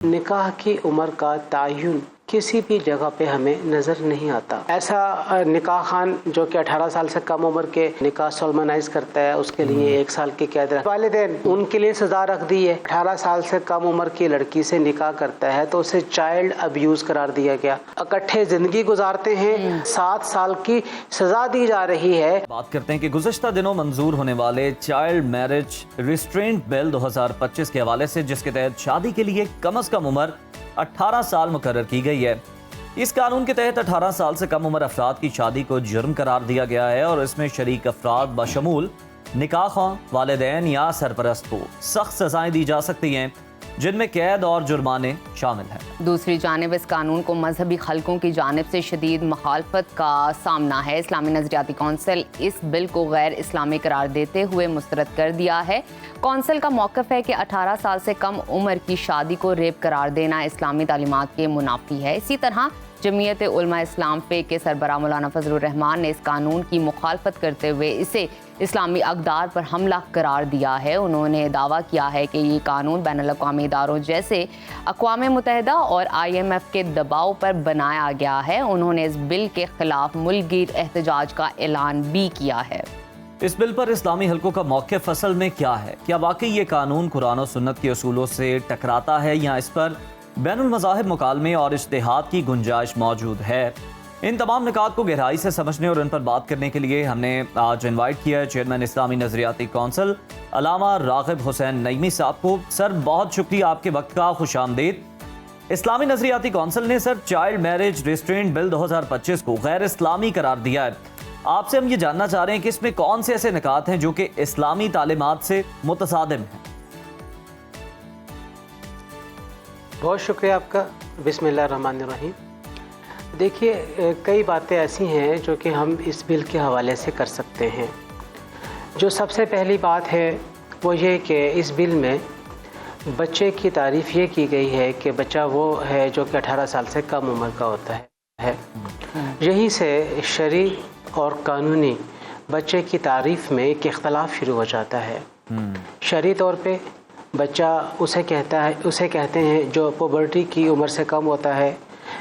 निकाह की उम्र का तयन किसी भी जगह पे हमें नज़र नहीं आता। ऐसा निकाह खान जो कि 18 साल से कम उम्र के निकाह सोलमनाइज करता है उसके लिए 1 साल की कैद वालिदैन उनके लिए सजा रख दी है। 18 साल से कम उम्र की लड़की से निकाह करता है तो उसे चाइल्ड अब्यूज करार दिया गया। इकट्ठे जिंदगी गुजारते हैं, 7 साल की सजा दी जा रही है। बात करते हैं कि गुज़श्ता दिनों मंजूर होने वाले चाइल्ड मैरिज रिस्ट्रेंट बिल 2025 के हवाले से, जिसके तहत शादी के लिए कम से कम उम्र 18 साल मुकर्रर की गई है। इस कानून के तहत 18 साल से कम उम्र अफराद की शादी को जुर्म करार दिया गया है और इसमें शरीक अफराद बशमूल निकाह ख्वाह, वालिदैन या सरपरस्त को सख्त सजाएं दी जा सकती हैं, जिनमें कैद और जुर्माने शामिल हैं। दूसरी जानिब इस कानून को मजहबी हलकों की जानिब से शदीद मुखालफत का सामना है। इस्लामी नजरियाती कौंसिल इस बिल को गैर इस्लामी करार देते हुए मुस्तरद कर दिया है। कौंसिल का मौक़िफ़ है कि 18 साल से कम उम्र की शादी को रेप करार देना इस्लामी तालीमात के मुनाफी है। इसी तरह जमीयत उलमा इस्लाम पे के सरबराह मौलाना फजलुर रहमान ने इस कानून की मुखालफत करते हुए इसे इस्लामी अक़दार पर हमला करार दिया है। उन्होंने दावा किया है कि ये कानून बैनुल-अक़वामी इदारों जैसे अक़वाम मुत्तहिदा और IMF के दबाव पर बनाया गया है। उन्होंने इस बिल के खिलाफ मुल्कगीर एहतजाज का ऐलान भी किया है। इस बिल पर इस्लामी हलकों का मौक़िफ़ असल में क्या है? क्या वाकई ये कानून कुरान और सुन्नत के उसूलों से टकराता है या इस पर बैनुल मज़ाहिब मुकालमे और इज्तिहाद की गुंजाइश मौजूद है? इन तमाम निकात को गहराई से समझने और इन पर बात करने के लिए हमने आज इनवाइट किया है चेयरमैन इस्लामी नजरियाती कौंसिल अल्लामा राग़िब हुसैन नईमी साहब को। सर, बहुत शुक्रिया आपके वक्त का, खुशामदीद। इस्लामी नजरियाती कौंसिल ने sir child marriage restraint bill 2025 को गैर इस्लामी करार दिया है। आपसे हम ये जानना चाह रहे हैं कि इसमें कौन से ऐसे निकात हैं जो कि इस्लामी तालीमात से मुतसादिम हैं? बहुत शुक्रिया आपका। बिस्मिल्लाहिर्रहमानिर्रहीम। देखिए, कई बातें ऐसी हैं जो कि हम इस बिल के हवाले से कर सकते हैं। जो सबसे पहली बात है वो ये कि इस बिल में बच्चे की तारीफ़ ये की गई है कि बच्चा वो है जो कि 18 साल से कम उम्र का होता है। यहीं से शरई और कानूनी बच्चे की तारीफ़ में एक इख्तलाफ शुरू हो जाता है। शरई तौर पे बच्चा उसे कहते हैं जो पुबर्टी की उम्र से कम होता है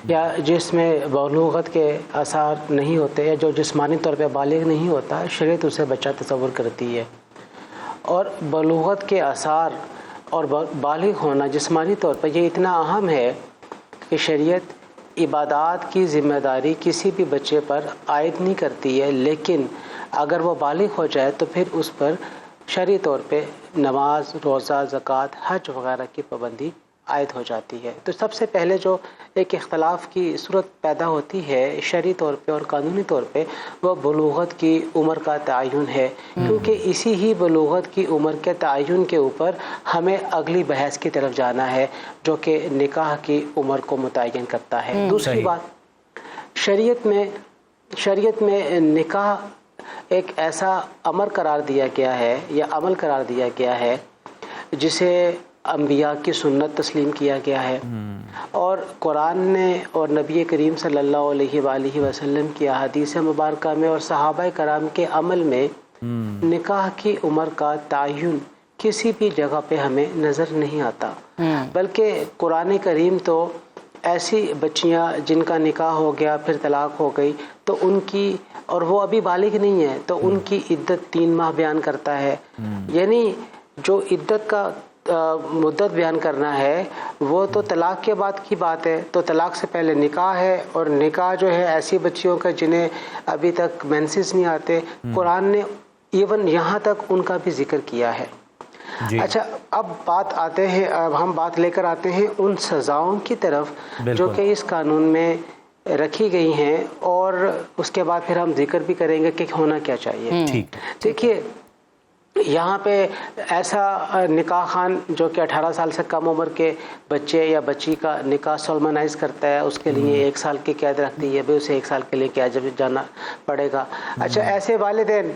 या जिसमें बलूगत के आसार नहीं होते या जो जिस्मानी तौर पे बालिग नहीं होता, शरीयत उसे बच्चा तस्वुर करती है। और बलूगत के आसार और बालिग होना जिस्मानी तौर पर ये इतना अहम है कि शरीयत इबादात की ज़िम्मेदारी किसी भी बच्चे पर आयद नहीं करती है, लेकिन अगर वो बालिग हो जाए तो फिर उस पर शरई तौर पे नमाज, रोज़ा, ज़कात, हज वगैरह की पाबंदी आयद हो जाती है। तो सबसे पहले जो एक इख्तलाफ की सूरत पैदा होती है शरई तौर पे और कानूनी तौर पे, वो बलूगत की उम्र का तयन है, क्योंकि इसी ही बलूगत की उम्र के तयन के ऊपर हमें अगली बहस की तरफ जाना है जो कि निकाह की उम्र को मुतय्यन करता है। दूसरी बात, शरीयत में निकाह एक ऐसा अमल करार दिया गया है जिसे अंबिया की सुन्नत तस्लीम किया गया है और कुरान ने और नबी करीम सल्लल्लाहु अलैहि वसल्लम की अहादीस मुबारका में और सहाबा कराम के अमल में निकाह की उम्र का तयन किसी भी जगह पे हमें नज़र नहीं आता। बल्कि कुरान करीम तो ऐसी बच्चियां जिनका निकाह हो गया फिर तलाक हो गई तो उनकी, और वो अभी बालिग नहीं है, तो उनकी इद्दत 3 माह बयान करता है। यानी जो इद्दत का मुद्दत बयान करना है वो तो तलाक के बाद की बात है। तो तलाक से पहले निकाह है और निकाह जो है ऐसी बच्चियों का जिन्हें अभी तक मेंसेस नहीं आते, कुरान ने इवन यहाँ तक उनका भी जिक्र किया है। अच्छा, अब हम बात लेकर आते हैं उन सज़ाओं की तरफ जो कि इस कानून में रखी गई हैं और उसके बाद फिर हम जिक्र भी करेंगे कि होना क्या चाहिए। देखिए, यहाँ पे ऐसा निकाह खान जो कि 18 साल से कम उम्र के बच्चे या बच्ची का निकाह सोलमनाइज करता है उसके लिए 1 साल की कैद रखती है, भी उसे 1 साल के लिए कैद जाना पड़ेगा। अच्छा, ऐसे वालिदैन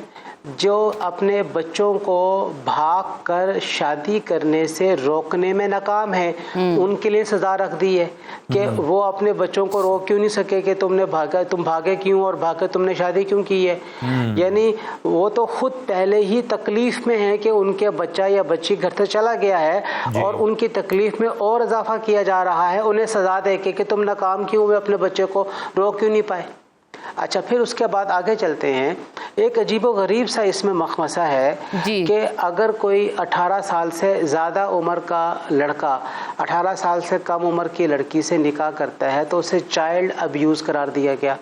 जो अपने बच्चों को भाग कर शादी करने से रोकने में नाकाम है, उनके लिए सजा रख दी है कि वो अपने बच्चों को रोक क्यों नहीं सके कि तुम भागे क्यों और भागे तुमने शादी क्यों की है। यानी वो तो खुद पहले ही तकलीफ तकलीफ में हैं कि उनके बच्चा या बच्ची घर से चला गया है और उनकी तकलीफ में और इजाफा किया जा रहा है, उन्हें सजा दे के तुम नाकाम क्यों हुए, अपने बच्चे को रोक क्यों नहीं पाए। अच्छा, फिर उसके बाद आगे चलते हैं। एक अजीबो गरीब सा इसमें मखमसा है कि अगर कोई 18 साल से ज़्यादा उम्र का लड़का 18 साल से कम उम्र की लड़की से निकाह करता है तो उसे चाइल्ड अब्यूज़ करार दिया गया।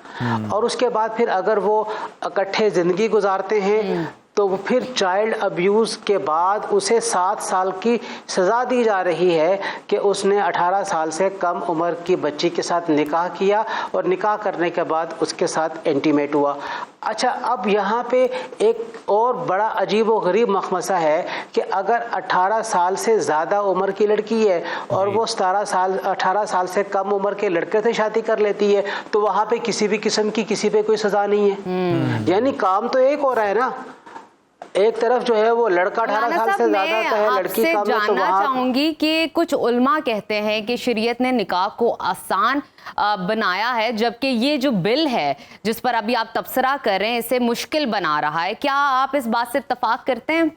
और उसके बाद फिर अगर वो इकट्ठे ज़िंदगी गुजारते हैं तो फिर चाइल्ड अब्यूज़ के बाद उसे 7 साल की सज़ा दी जा रही है कि उसने 18 साल से कम उम्र की बच्ची के साथ निकाह किया और निकाह करने के बाद उसके साथ इंटीमेट हुआ। अच्छा, अब यहाँ पे एक और बड़ा अजीब व गरीब मखमसा है कि अगर 18 साल से ज़्यादा उम्र की लड़की है और वो 18 साल से कम उम्र के लड़के से शादी कर लेती है तो वहाँ पे किसी भी किस्म की किसी पे कोई सज़ा नहीं है। यानी काम तो एक हो रहा है ना, एक तरफ जो है वो लड़का 18 साल से ज्यादा का है, लड़की कम है। तो जानना चाहूंगी कि कुछ उलमा कहते हैं कि शरीयत ने निकाह को आसान बनाया है, जबकि ये जो बिल है जिस पर अभी आप तबसरा कर रहे हैं इसे मुश्किल बना रहा है। क्या आप इस बात से इत्तफाक करते हैं?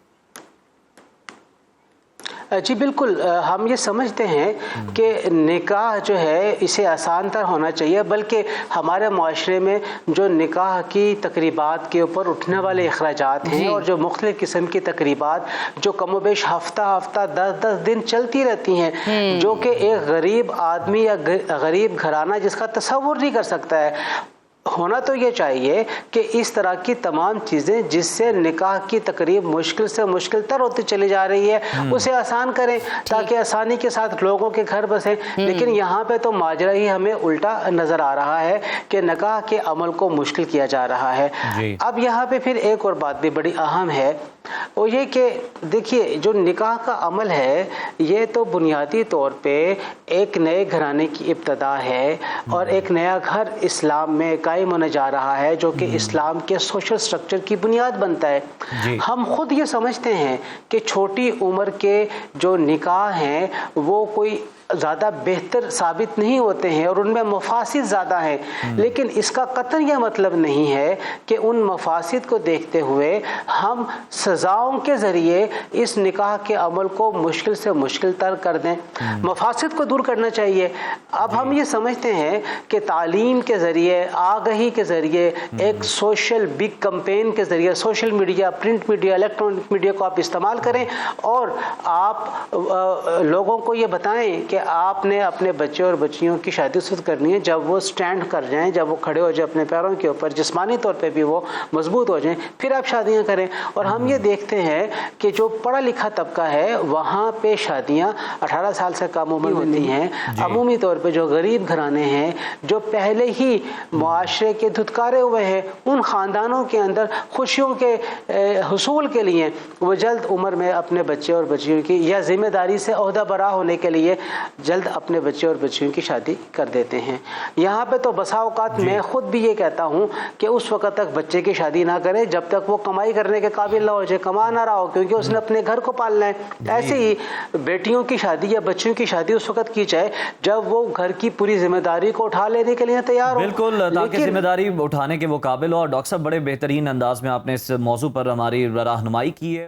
जी बिल्कुल, हम ये समझते हैं कि निकाह जो है इसे आसान तर होना चाहिए, बल्कि हमारे माशरे में जो निकाह की तकरीबात के ऊपर उठने वाले अखराजात हैं और जो मुख्तलिफ किस्म की तकरीबात जो कमोबेश हफ्ता 10-10 दिन चलती रहती हैं, जो कि एक गरीब आदमी या गरीब घराना जिसका तसव्वुर नहीं कर सकता है। होना तो ये चाहिए कि इस तरह की तमाम चीज़ें जिससे निकाह की तकरीब मुश्किल से मुश्किल तर होती चली जा रही है उसे आसान करें ताकि आसानी के साथ लोगों के घर बसें। लेकिन यहाँ पे तो माजरा ही हमें उल्टा नज़र आ रहा है कि निकाह के अमल को मुश्किल किया जा रहा है। अब यहाँ पे फिर एक और बात भी बड़ी अहम है, वो ये कि देखिए जो निकाह का अमल है ये तो बुनियादी तौर पे एक नए घराने की इब्तदा है और एक नया घर इस्लाम में कायम होने जा रहा है जो कि इस्लाम के सोशल स्ट्रक्चर की बुनियाद बनता है। हम खुद ये समझते हैं कि छोटी उम्र के जो निकाह हैं वो कोई ज़्यादा बेहतर साबित नहीं होते हैं और उनमें मफासिद ज़्यादा हैं, लेकिन इसका कतई यह मतलब नहीं है कि उन मफासिद को देखते हुए हम सज़ाओं के ज़रिए इस निकाह के अमल को मुश्किल से मुश्किल तर कर दें। मफासिद को दूर करना चाहिए। अब हम ये समझते हैं कि तालीम के ज़रिए, आगाही के ज़रिए, एक सोशल बिग कैंपेन के ज़रिए, social media, print media, electronic media को आप इस्तेमाल करें और आप लोगों को ये बताएं कि आपने अपने बच्चे और बच्चियों की शादी उस वक्त करनी है जब वो स्टैंड कर जाएं, जब वो खड़े हो जाए अपने पैरों के ऊपर, जिस्मानी तौर पे भी वो मजबूत हो जाएं, फिर आप शादियां करें। और हम ये देखते हैं कि जो पढ़ा लिखा तबका है वहाँ पे शादियां 18 साल से कम उम्र होती हैं। अमूमी तौर पे जो गरीब घराने हैं, जो पहले ही मुआशरे के धुतकारे हुए हैं, उन ख़ानदानों के अंदर खुशियों के हुसूल के लिए वो जल्द उम्र में अपने बच्चे और बच्चियों की या जिम्मेदारी से ओहदा बरा होने के लिए जल्द अपने बच्चे और बच्चियों की शादी कर देते हैं। यहाँ पे तो बसा औकात मैं खुद भी ये कहता हूँ कि उस वक्त तक बच्चे की शादी ना करें जब तक वो कमाई करने के काबिल ना हो जाए, कमा ना रहा हो, क्योंकि उसने अपने घर को पालना है। ऐसे ही बेटियों की शादी या बच्चियों की शादी उस वक्त की जाए जब वो घर की पूरी जिम्मेदारी को उठा लेने के लिए तैयार हो। बिल्कुल, ताकि जिम्मेदारी उठाने के वो काबिल हो। और डॉक्टर साहब बड़े बेहतरीन अंदाज में आपने इस मौजू पर हमारी रहनुमाई की है।